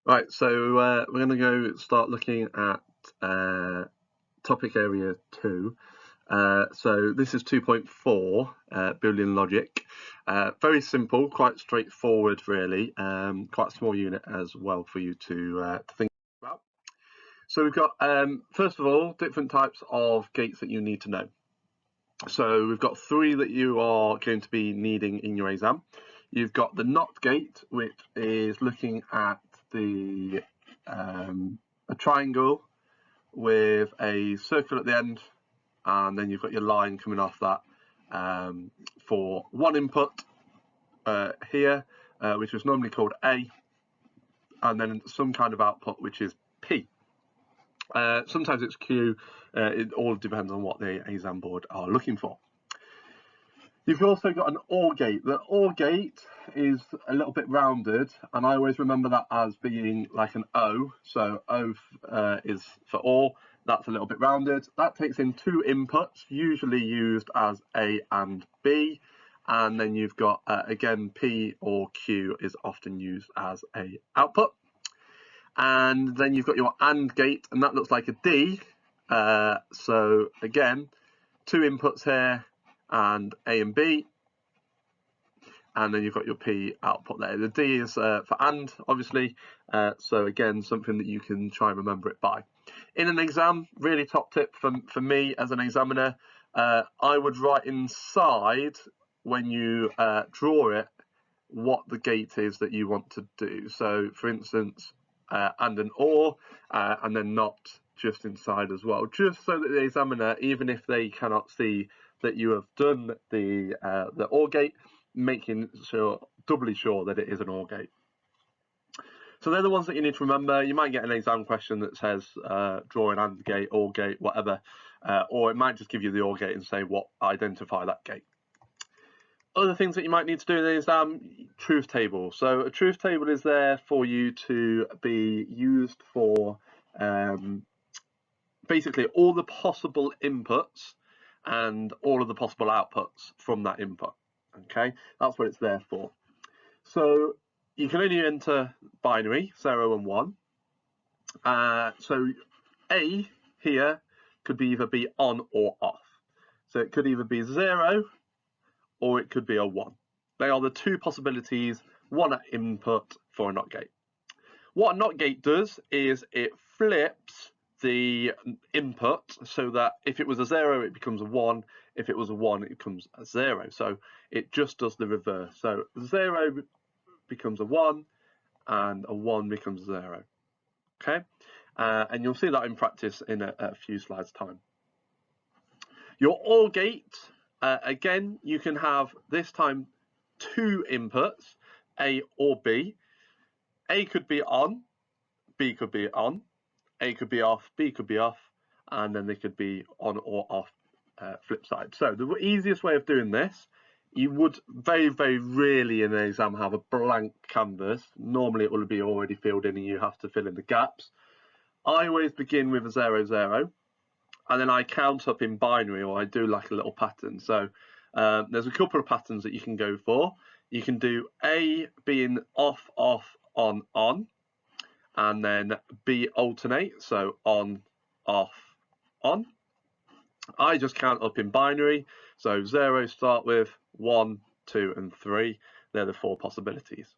Right, so we're going to go start looking at topic area 2. So this is 2.4 Boolean logic. Very simple, quite straightforward really, quite a small unit as well for you to think about. So we've got, first of all, different types of gates that you need to know. So we've got 3 that you are going to be needing in your exam. You've got the NOT gate, which is looking at the a triangle with a circle at the end, and then you've got your line coming off that for one input here, which is normally called A, and then some kind of output which is P. Sometimes it's Q. It all depends on what the exam board are looking for. You've also got an OR gate. The OR gate is a little bit rounded, and I always remember that as being like an O. So O is for OR. That's a little bit rounded. That takes in 2 inputs, usually used as A and B. And then you've got, again, P or Q is often used as a output. And then you've got your AND gate, and that looks like a D. So again, 2 inputs here, and A and B, and then you've got your P output there. The D is for AND, obviously, so again, something that you can try and remember it by. In an exam, really top tip for me as an examiner, I would write inside, when you draw it, what the gate is that you want to do. So, for instance, AND and OR, and then NOT just inside as well, just so that the examiner, even if they cannot see that you have done the OR gate, making sure, doubly sure that it is an OR gate. So they're the ones that you need to remember. You might get an exam question that says draw an AND gate, OR gate, whatever, or it might just give you the OR gate and say identify that gate. Other things that you might need to do in the exam, truth table. So a truth table is there for you to be used for basically all the possible inputs and all of the possible outputs from that input. Okay, that's what it's there for. So you can only enter binary, 0 and 1. So A here could either be on or off. So it could either be 0 or it could be a 1. They are the 2 possibilities, one at input for a NOT gate. What a NOT gate does is it flips the input so that if it was a 0, it becomes a 1. If it was a 1, it becomes a 0. So it just does the reverse. So 0 becomes a 1 and a 1 becomes 0. Okay, and you'll see that in practice in a few slides' time. Your OR gate, again, you can have this time 2 inputs, A or B. A could be on, B could be on, A could be off, B could be off, and then they could be on or off flip side. So the easiest way of doing this, you would very, very rarely in an exam have a blank canvas. Normally it will be already filled in and you have to fill in the gaps. I always begin with a 0, 0, and then I count up in binary, or I do like a little pattern. So there's a couple of patterns that you can go for. You can do A being off, off, on, and then B alternate, so on, off, on. I just count up in binary, so 0 start with, 1, 2, and 3. They're the 4 possibilities.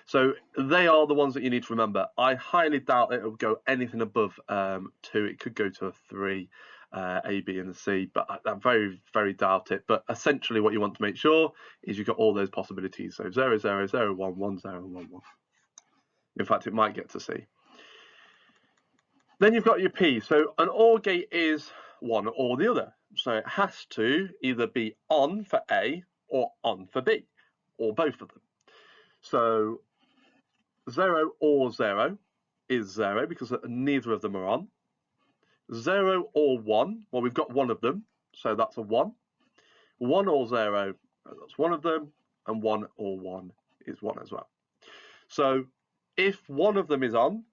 So they are the ones that you need to remember. I highly doubt it will go anything above 2. It could go to a 3, A, B, and C, but I very, very doubt it. But essentially what you want to make sure is you've got all those possibilities. So 0, 0, 0, 1, 1, 0, 1, 1. In fact, it might get to C. Then you've got your P. So an OR gate is one or the other. So it has to either be on for A or on for B, or both of them. So 0 or 0 is 0 because neither of them are on. 0 or 1, well, we've got one of them, so that's a 1. 1 or 0, that's one of them, and 1 or 1 is 1 as well. So if one of them is on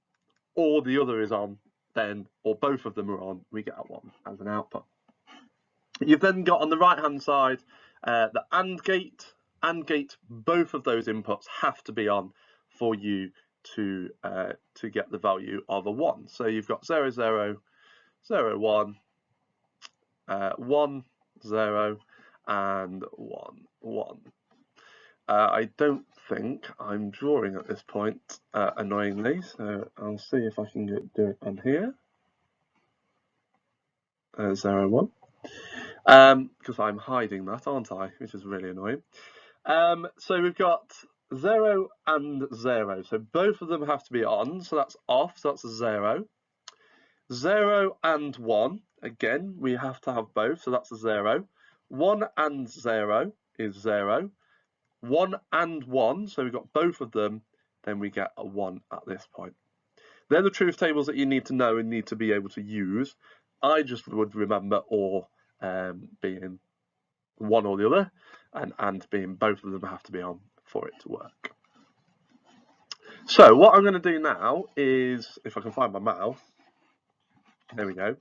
or the other is on, then, or both of them are on, we get a 1 as an output. You've then got on the right hand side the AND gate. AND gate, both of those inputs have to be on for you to get the value of a 1. So you've got 0, 0, 0, 1, 1, 0, and 1, 1. I don't think I'm drawing at this point, annoyingly, so I'll see if I can do it on here. 0, 1. Because I'm hiding that, aren't I? Which is really annoying. So we've got 0 and 0. So both of them have to be on, so that's off, so that's a 0. 0 and 1, again, we have to have both, so that's a 0. 1 and 0 is 0. 1 and 1, so we've got both of them, then we get a 1 at this point. They're the truth tables that you need to know and need to be able to use. I just would remember or being one or the other, and being both of them have to be on for it to work. So what I'm going to do now is, if I can find my mouse, there we go.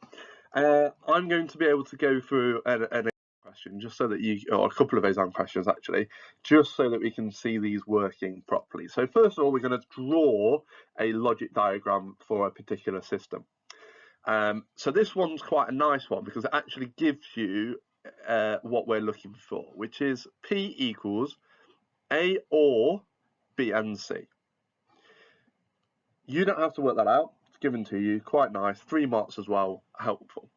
I'm going to be able to go through an question just so that or a couple of exam questions actually, just so that we can see these working properly. So first of all, we're going to draw a logic diagram for a particular system. So this one's quite a nice one because it actually gives you what we're looking for, which is P equals A or B and C. You don't have to work that out. It's given to you, quite nice. 3 marks as well, helpful.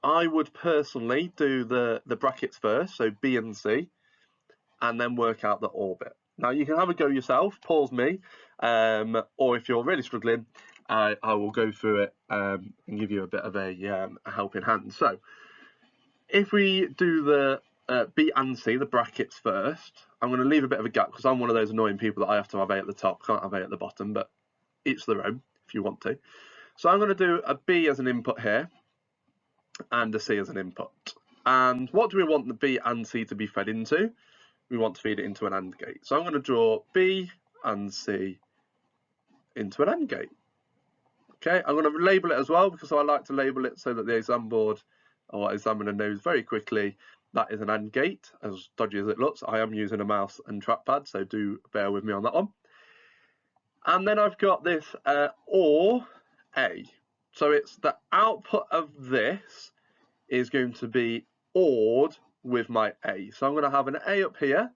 I would personally do the brackets first, so B and C, and then work out the orbit. Now you can have a go yourself, pause me, or if you're really struggling, I will go through it and give you a bit of a helping hand. So if we do the B and C, the brackets first, I'm going to leave a bit of a gap because I'm one of those annoying people that I have to have A at the top, can't have A at the bottom, but each their own if you want to. So I'm going to do a B as an input here and a C as an input. And what do we want the B and C to be fed into? We want to feed it into an AND gate. So I'm going to draw B and C into an AND gate. Okay, I'm going to label it as well because I like to label it so that the exam board or examiner knows very quickly that is an AND gate, as dodgy as it looks. I am using a mouse and trackpad, so do bear with me on that one. And then I've got this OR A. So it's the output of this is going to be ORed with my A. So I'm going to have an A up here.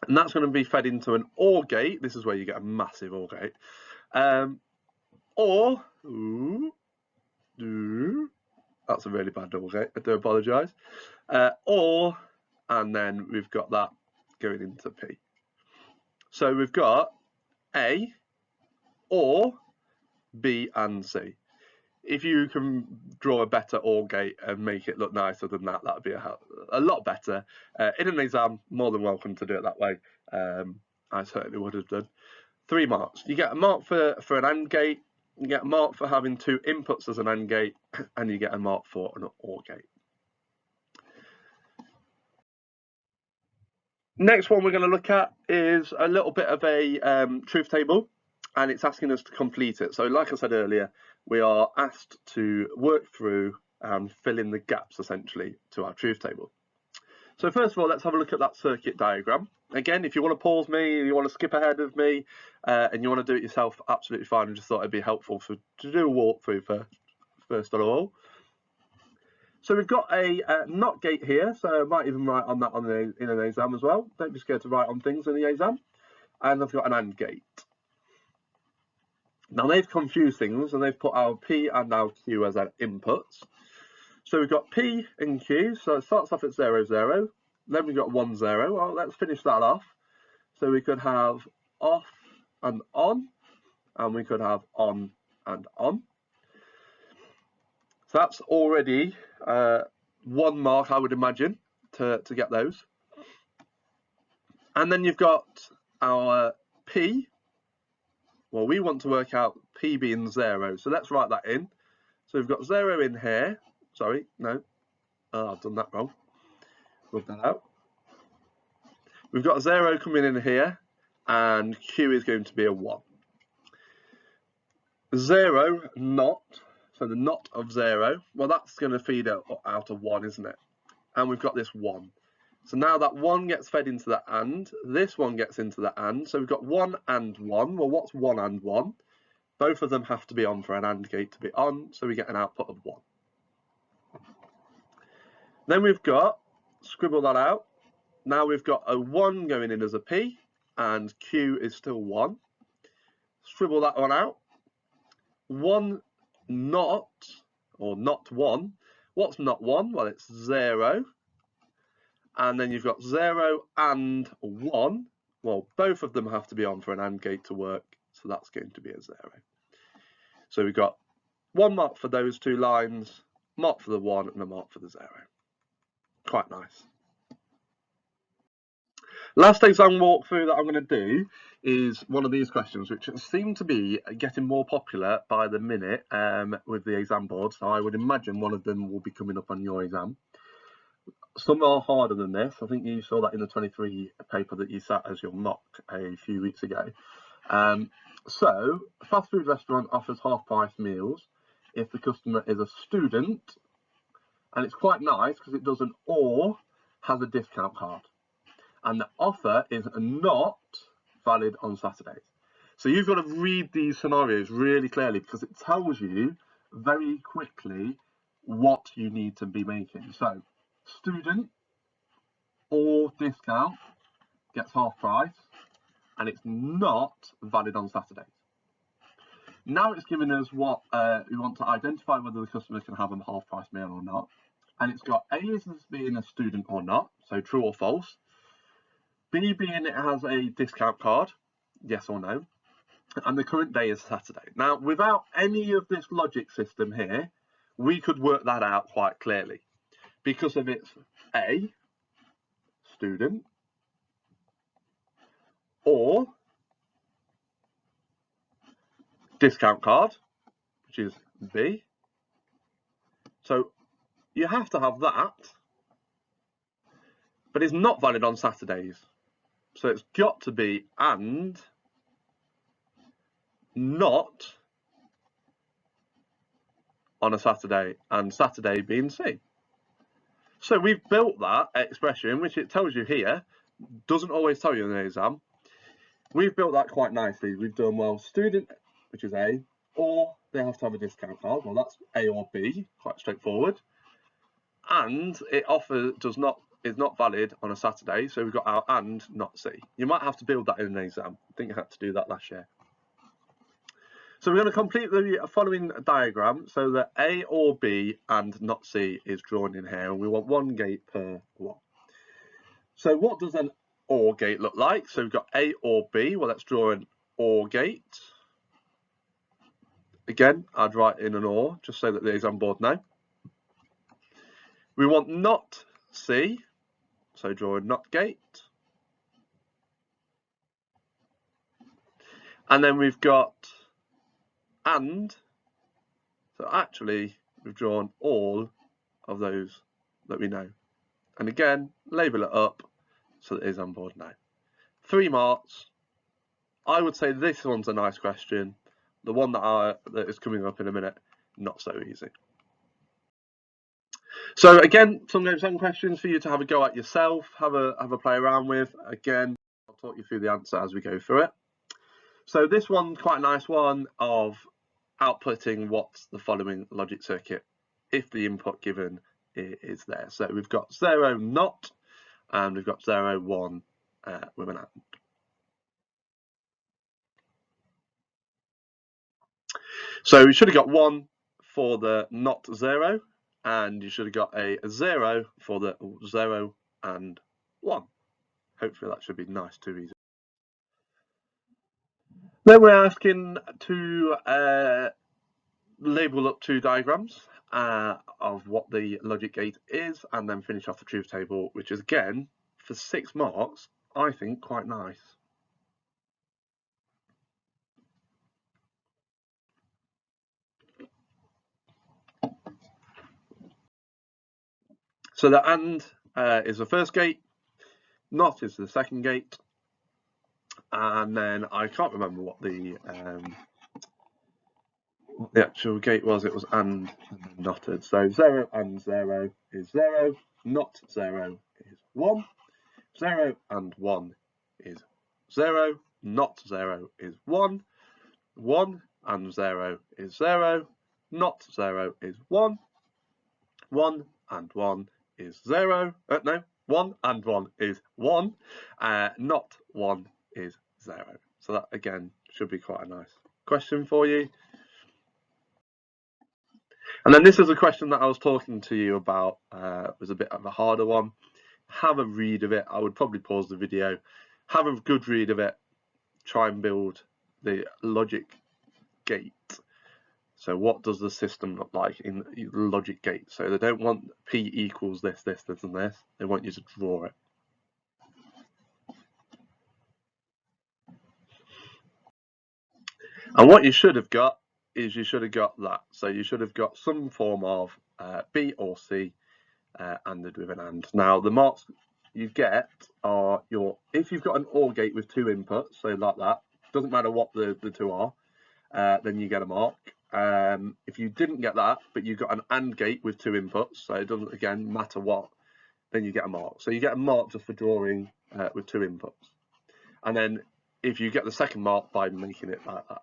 And that's going to be fed into an OR gate. This is where you get a massive OR gate. Or, that's a really bad OR gate. I do apologise. Or, and then we've got that going into P. So we've got A, or B and C. If you can draw a better OR gate and make it look nicer than that, that'd be a lot better. In an exam, more than welcome to do it that way. I certainly would have done. 3 marks. You get a mark for an AND gate, you get a mark for having 2 inputs as an AND gate, and you get a mark for an OR gate. Next one we're going to look at is a little bit of a truth table, and it's asking us to complete it. So like I said earlier, we are asked to work through and fill in the gaps essentially to our truth table. So first of all, let's have a look at that circuit diagram. Again, if you want to pause me, you want to skip ahead of me, and you want to do it yourself, absolutely fine. I just thought it'd be helpful to do a walkthrough first of all. So we've got a NOT gate here, so I might even write on that in an exam as well. Don't be scared to write on things in the exam. And I've got an AND gate. Now they've confused things and they've put our P and our Q as our inputs. So we've got P and Q, so it starts off at 0, 0. Then we've got 1, 0. Well, let's finish that off. So we could have off and on, and we could have on and on. So that's already 1 mark, I would imagine, to get those. And then you've got our P. Well, we want to work out P being 0, so let's write that in. So we've got 0 in here. Sorry, no. Oh, I've done that wrong. Rub that out. We've got 0 coming in here, and Q is going to be a 1. 0, not. So the not of 0, well, that's going to feed out a 1, isn't it? And we've got this 1. So now that 1 gets fed into the AND, this one gets into the AND. So we've got 1 and 1. Well, what's 1 and 1? Both of them have to be on for an AND gate to be on, so we get an output of 1. Then we've got, scribble that out, now we've got a 1 going in as a P, and Q is still 1. Scribble that one out. 1 not, or not 1. What's not 1? Well, it's 0. And then you've got 0 and 1. Well, both of them have to be on for an AND gate to work, so that's going to be a 0. So we've got 1 mark for those 2 lines, mark for the 1, and a mark for the 0. Quite nice. Last exam walkthrough that I'm going to do is one of these questions, which seem to be getting more popular by the minute with the exam board. So I would imagine one of them will be coming up on your exam. Some are harder than this. I think you saw that in the 23 paper that you sat as your mock a few weeks ago. So, a fast food restaurant offers half-price meals if the customer is a student, and it's quite nice because it does an or has a discount card. And the offer is not valid on Saturdays. So you've got to read these scenarios really clearly because it tells you very quickly what you need to be making. So student or discount gets half price and it's not valid on Saturdays. Now it's giving us what we want to identify whether the customer can have a half price meal or not. And it's got A as being a student or not, so true or false. B being it has a discount card, yes or no. And the current day is Saturday. Now, without any of this logic system here, we could work that out quite clearly. Because of its A, student, or discount card, which is B. So you have to have that, but it's not valid on Saturdays. So it's got to be and not on a Saturday, and Saturday being C. So we've built that expression, which it tells you here, doesn't always tell you in the exam. We've built that quite nicely. We've done, well, student, which is A, or they have to have a discount card. Well, that's A or B, quite straightforward. And it is not valid on a Saturday, so we've got our and, not C. You might have to build that in an exam. I think I had to do that last year. So we're going to complete the following diagram so that A or B and not C is drawn in here. And we want 1 gate per 1. So what does an OR gate look like? So we've got A or B. Well, let's draw an OR gate. Again, I'd write in an OR just so that the exam board know. We want not C, so draw a not gate. And then we've got and, so actually we've drawn all of those that we know. And again, label it up so that it is on board now. 3 marks. I would say this one's a nice question. The one that is coming up in a minute, not so easy. So again, some exam questions for you to have a go at yourself, have a play around with. Again, I'll talk you through the answer as we go through it. So this one's quite a nice one of outputting what's the following logic circuit if the input given is there. So we've got 0 not, and we've got 0 1 with an and. So we should have got 1 for the not 0, and you should have got a 0 for the 0 and 1. Hopefully that should be nice, too easy. Then we're asking to label up 2 diagrams of what the logic gate is, and then finish off the truth table, which is again, for 6 marks, I think quite nice. So the and is the first gate, not is the second gate, and then I can't remember what the actual gate was. It was and notted. So 0 and 0 is 0, not 0 is 1. 0 and 1 is 0, not 0 is 1, 1 and 0 is 0, not 0 is 1, 1 and 1 is 0, no, 1 and 1 is 1, not 1 is 0. So that again should be quite a nice question for you. And then this is a question that I was talking to you about, was a bit of a harder one. Have a read of it. I would probably pause the video, have a good read of it, try and build the logic gate. So what does the system look like in the logic gate? So they don't want P equals this, this, this, and this. They want you to draw it. And what you should have got is you should have got that. So you should have got some form of B or C ANDed with an AND. Now the marks you get are if you've got an OR gate with 2 inputs, so like that, doesn't matter what the 2 are, then you get a mark. If you didn't get that, but you got an AND gate with 2 inputs, so it doesn't again matter what, then you get a mark. So you get a mark just for drawing with 2 inputs. And then if you get the second mark by making it like that.